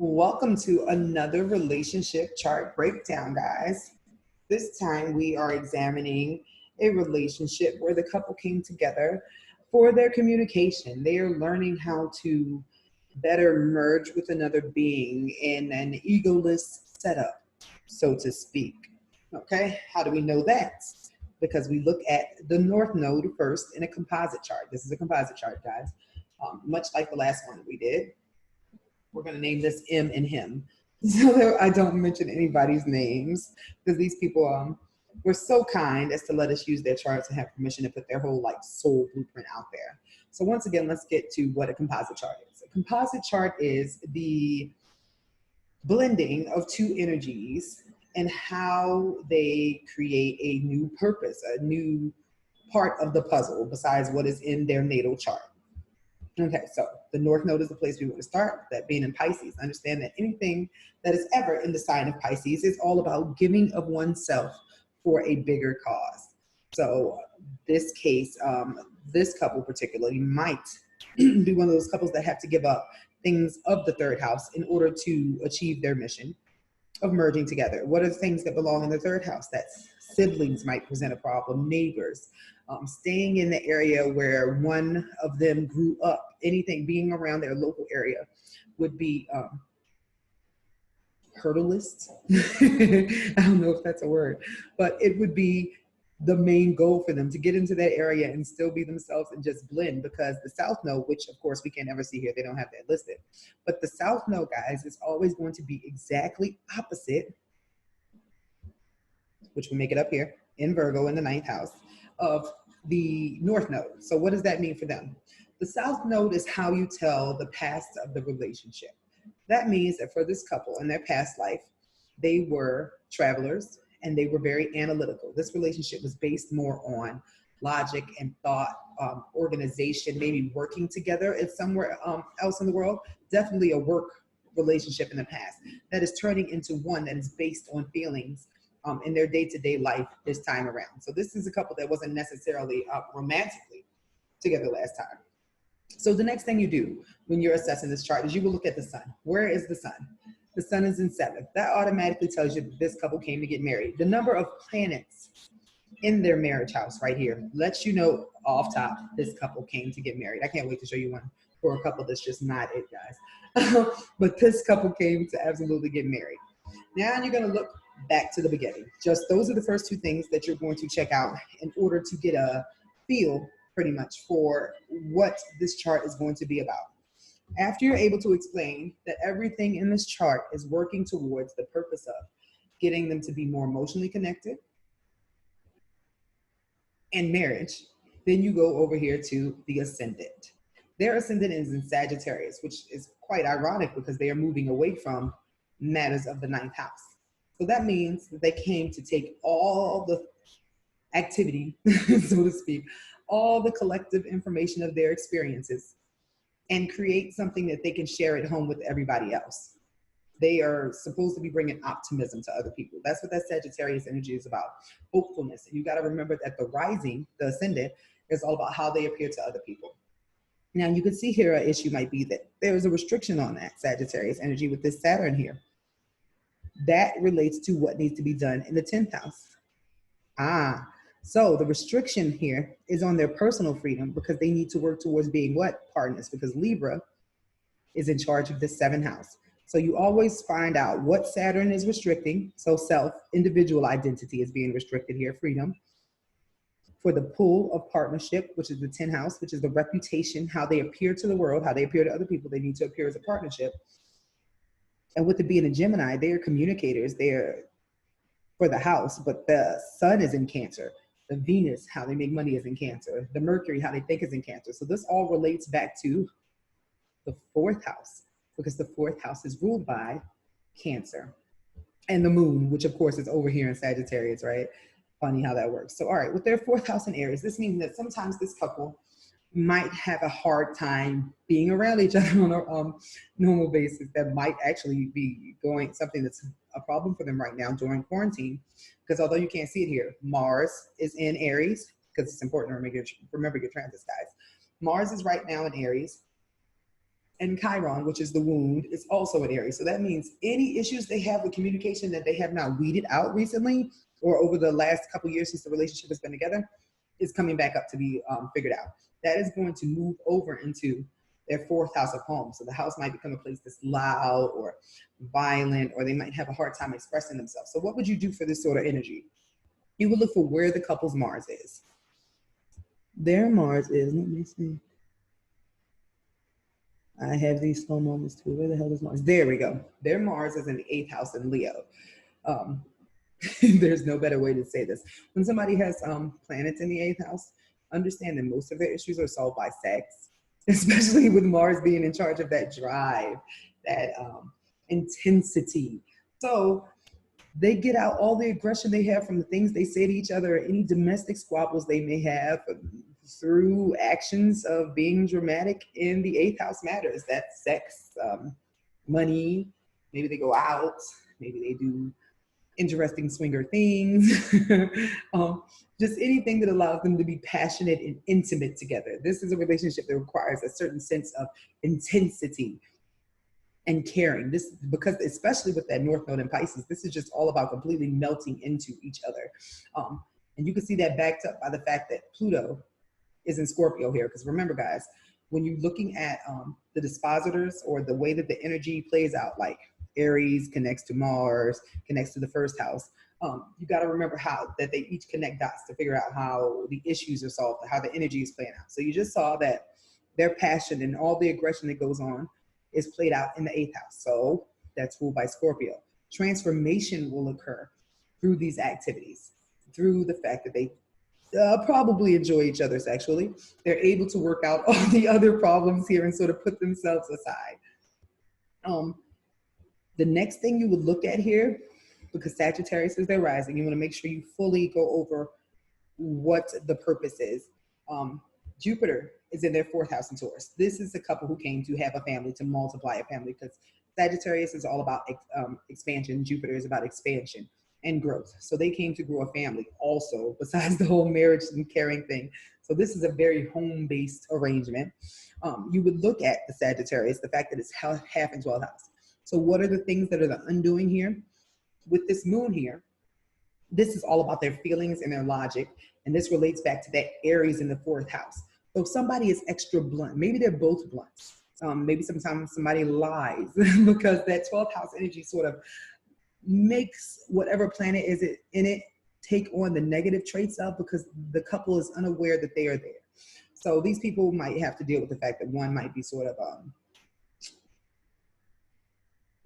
Welcome to another relationship chart breakdown, guys. This time we are examining a relationship where the couple came together for their communication. They are learning how to better merge with another being in an egoless setup, so to speak. Okay, how do we know that? Because we look at the North Node first in a composite chart. This is a composite chart, guys. Much like the last one we did, we're going to name this M and him. So I don't mention anybody's names because these people were so kind as to let us use their charts and have permission to put their whole like soul blueprint out there. So once again, let's get to what a composite chart is. A composite chart is the blending of two energies and how they create a new purpose, a new part of the puzzle besides what is in their natal chart. Okay, so the North Node is the place we want to start, that being in Pisces. Understand that anything that is ever in the sign of Pisces is all about giving of oneself for a bigger cause. So this case, this couple particularly might be one of those couples that have to give up things of the third house in order to achieve their mission of merging together. What are the things that belong in the third house? That siblings might present a problem, neighbors, staying in the area where one of them grew up, anything being around their local area would be hurdleist. I don't know if that's a word, but it would be the main goal for them to get into that area and still be themselves and just blend, because the South Node, which of course we can't ever see here, they don't have that listed, but the South Node, guys, is always going to be exactly opposite, which will make it up here in Virgo in the 9th house, of the North Node. So what does that mean for them? The South Node is how you tell the past of the relationship. That means that for this couple in their past life, they were travelers and they were very analytical. This relationship was based more on logic and thought, organization, maybe working together in somewhere else in the world. Definitely a work relationship in the past that is turning into one that is based on feelings in their day-to-day life this time around. So this is a couple that wasn't necessarily romantically together last time. So the next thing you do when you're assessing this chart is you will look at the sun. Where is the sun? The sun is in 7th. That automatically tells you that this couple came to get married. The number of planets in their marriage house right here lets you know off top this couple came to get married. I can't wait to show you one for a couple that's just not it, guys. But this couple came to absolutely get married. Now you're going to look back to the beginning. Just those are the first two things that you're going to check out in order to get a feel pretty much for what this chart is going to be about. After you're able to explain that everything in this chart is working towards the purpose of getting them to be more emotionally connected and marriage, then you go over here to the ascendant. Their ascendant is in Sagittarius, which is quite ironic because they are moving away from matters of the 9th house. So that means that they came to take all the activity, so to speak, all the collective information of their experiences and create something that they can share at home with everybody else. They are supposed to be bringing optimism to other people. That's what that Sagittarius energy is about, hopefulness. And you got to remember that the rising, the ascendant, is all about how they appear to other people. Now you can see here an issue might be that there is a restriction on that Sagittarius energy with this Saturn here. That relates to what needs to be done in the 10th house. So the restriction here is on their personal freedom because they need to work towards being what? Partners, because Libra is in charge of the 7th house. So you always find out what Saturn is restricting. So self, individual identity is being restricted here, freedom. For the pull of partnership, which is the 10th house, which is the reputation, how they appear to the world, how they appear to other people, they need to appear as a partnership. And with it being a Gemini, they are communicators, they're for the house, but the sun is in Cancer. The Venus, how they make money, is in Cancer. The Mercury, how they think, is in Cancer. So this all relates back to the 4th house, because the 4th house is ruled by Cancer. And the moon, which of course is over here in Sagittarius, right? Funny how that works. So all right, with their 4th house in Aries, this means that sometimes this couple might have a hard time being around each other on a normal basis. That might actually be going something that's a problem for them right now during quarantine, because although you can't see it here, Mars is in Aries, because it's important to remember your transits, guys. Mars is right now in Aries, And Chiron, which is the wound, is also an Aries. So that means any issues they have with communication that they have not weeded out recently or over the last couple years since the relationship has been together is coming back up to be figured out. That is going to move over into their fourth house of home. So the house might become a place that's loud or violent, or they might have a hard time expressing themselves. So what would you do for this sort of energy? You would look for where the couple's Mars is. Their Mars is, let me see. I have these slow moments too. Where the hell is Mars? There we go. Their Mars is in the 8th house in Leo. Um, there's no better way to say this. When somebody has planets in the 8th house, understand that most of their issues are solved by sex, especially with Mars being in charge of that drive, that intensity. So they get out all the aggression they have from the things they say to each other, any domestic squabbles they may have through actions of being dramatic in the 8th house matters. That's sex, money, maybe they go out, maybe they do interesting swinger things, just anything that allows them to be passionate and intimate together. This is a relationship that requires a certain sense of intensity and caring. This, because especially with that North Node in Pisces, this is just all about completely melting into each other. And you can see that backed up by the fact that Pluto is in Scorpio here. Because remember, guys, when you're looking at the dispositors or the way that the energy plays out, like Aries connects to Mars, connects to the first house, you got to remember how that they each connect dots to figure out how the issues are solved, how the energy is playing out. So you just saw that their passion and all the aggression that goes on is played out in the 8th house. So that's ruled by Scorpio. Transformation will occur through these activities, through the fact that they probably enjoy each other sexually. They're able to work out all the other problems here and sort of put themselves aside. The next thing you would look at here, because Sagittarius is their rising, you want to make sure you fully go over what the purpose is. Jupiter is in their 4th house in Taurus. This is a couple who came to have a family, to multiply a family, because Sagittarius is all about expansion. Jupiter is about expansion and growth. So they came to grow a family also, besides the whole marriage and caring thing. So this is a very home-based arrangement. You would look at the Sagittarius, the fact that it's half in 12th house. So what are the things that are the undoing here? With this moon here, this is all about their feelings and their logic. And this relates back to that Aries in the 4th house. So if somebody is extra blunt, maybe they're both blunt. Maybe sometimes somebody lies because that 12th house energy sort of makes whatever planet is in it take on the negative traits of, because the couple is unaware that they are there. So these people might have to deal with the fact that one might be sort of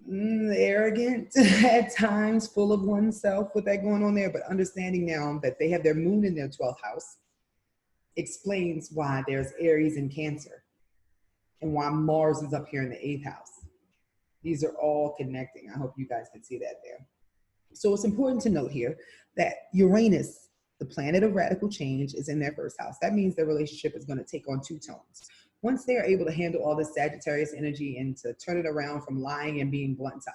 arrogant at times, full of oneself with that going on there, but understanding now that they have their moon in their 12th house explains why there's Aries and Cancer and why Mars is up here in the 8th house. These are all connecting. I hope you guys can see that there. So it's important to note here that Uranus, the planet of radical change, is in their 1st house. That means their relationship is going to take on 2 tones. Once they are able to handle all this Sagittarius energy and to turn it around from lying and being blunt to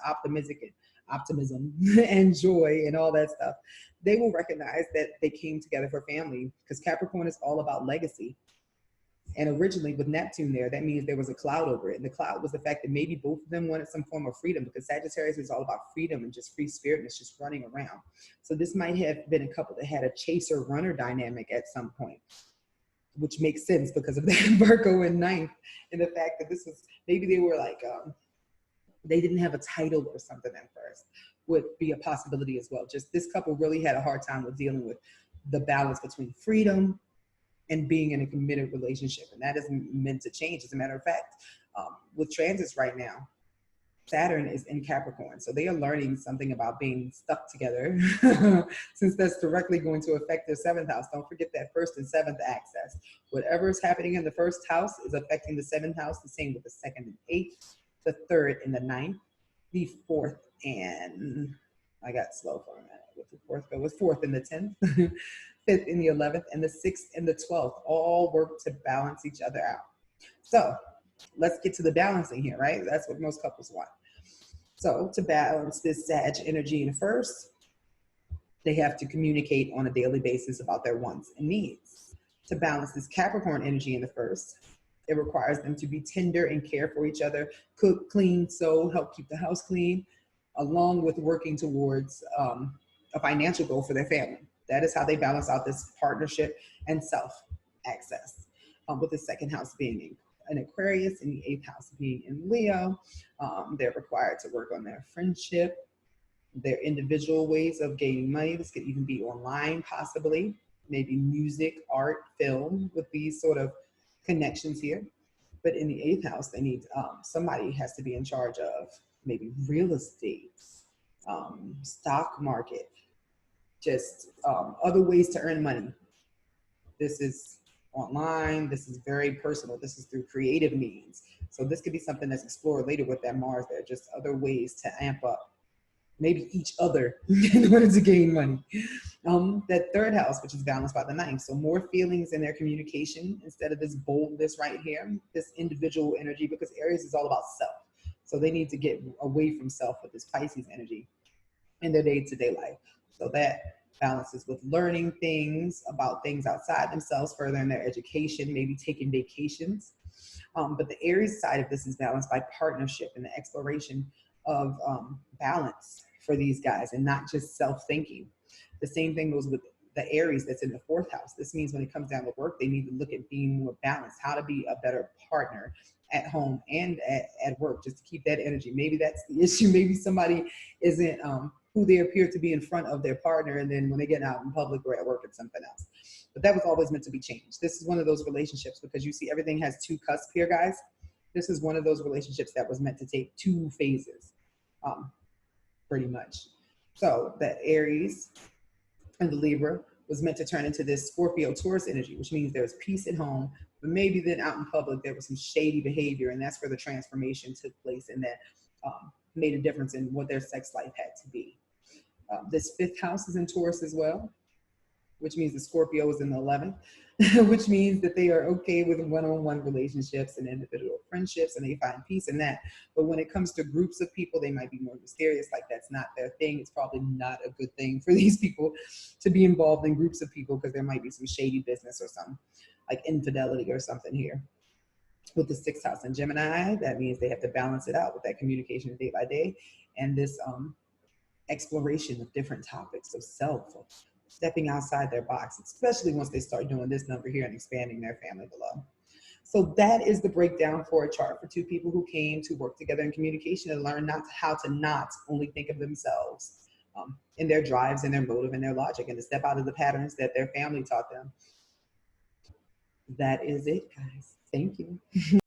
optimism and joy and all that stuff, they will recognize that they came together for family, because Capricorn is all about legacy. And originally with Neptune there, that means there was a cloud over it. And the cloud was the fact that maybe both of them wanted some form of freedom, because Sagittarius is all about freedom and just free spirit, and it's just running around. So this might have been a couple that had a chaser-runner dynamic at some point, which makes sense because of that Virgo in 9th, and the fact that this was, maybe they were like, they didn't have a title or something at first, would be a possibility as well. Just this couple really had a hard time with dealing with the balance between freedom and being in a committed relationship. And that isn't meant to change. As a matter of fact, with transits right now, Saturn is in Capricorn. So they are learning something about being stuck together since that's directly going to affect their 7th house. Don't forget that 1st and 7th axis. Whatever is happening in the 1st house is affecting the 7th house, the same with the 2nd and 8th, the 3rd and the 9th, the 4th and, I got slow for a minute with the 4th, but with 4th and the 10th, 5th and the 11th, and the 6th and the 12th, all work to balance each other out. So let's get to the balancing here, right? That's what most couples want. So to balance this Sag energy in the 1st, they have to communicate on a daily basis about their wants and needs. To balance this Capricorn energy in the 1st, It requires them to be tender and care for each other, cook, clean, sew, help keep the house clean, along with working towards a financial goal for their family. That is how they balance out this partnership and self access. With the second house being in Aquarius and the eighth house being in Leo, they're required to work on their friendship, their individual ways of gaining money. This could even be online, possibly, maybe music, art, film, with these sort of connections here. But in the eighth house, they need somebody has to be in charge of maybe real estate, stock market, just other ways to earn money. This is online. This is very personal. This is through creative means. So this could be something that's explored later with that Mars there, just other ways to amp up maybe each other in order to gain money. That third house, which is balanced by the ninth. So more feelings in their communication instead of this boldness right here, this individual energy, because Aries is all about self. So they need to get away from self with this Pisces energy in their day-to-day life. So that balances with learning things about things outside themselves, furthering their education, maybe taking vacations. But the Aries side of this is balanced by partnership and the exploration of balance for these guys and not just self-thinking. The same thing goes with the Aries that's in the fourth house. This means when it comes down to work, they need to look at being more balanced, how to be a better partner at home and at work, just to keep that energy. Maybe that's the issue. Maybe somebody isn't who they appear to be in front of their partner, and then when they get out in public or at work, it's something else. But that was always meant to be changed. This is one of those relationships, because you see everything has two cusps here, guys. This is one of those relationships that was meant to take two phases, pretty much. So the Aries and the Libra was meant to turn into this Scorpio Taurus energy, which means there's peace at home, but maybe then out in public there was some shady behavior, and that's where the transformation took place, and that made a difference in what their sex life had to be. This fifth house is in Taurus as well, which means the Scorpio is in the 11th, which means that they are okay with one-on-one relationships and individual friendships, and they find peace in that. But when it comes to groups of people, they might be more mysterious, like that's not their thing. It's probably not a good thing for these people to be involved in groups of people, because there might be some shady business or some like infidelity or something here. With the sixth house in Gemini, that means they have to balance it out with that communication day by day and this exploration of different topics of self, of stepping outside their box, especially once they start doing this number here and expanding their family below. So that is the breakdown for a chart for two people who came to work together in communication and learn how to not only think of themselves in their drives and their motive and their logic, and to step out of the patterns that their family taught them. That is it, guys. Thank you.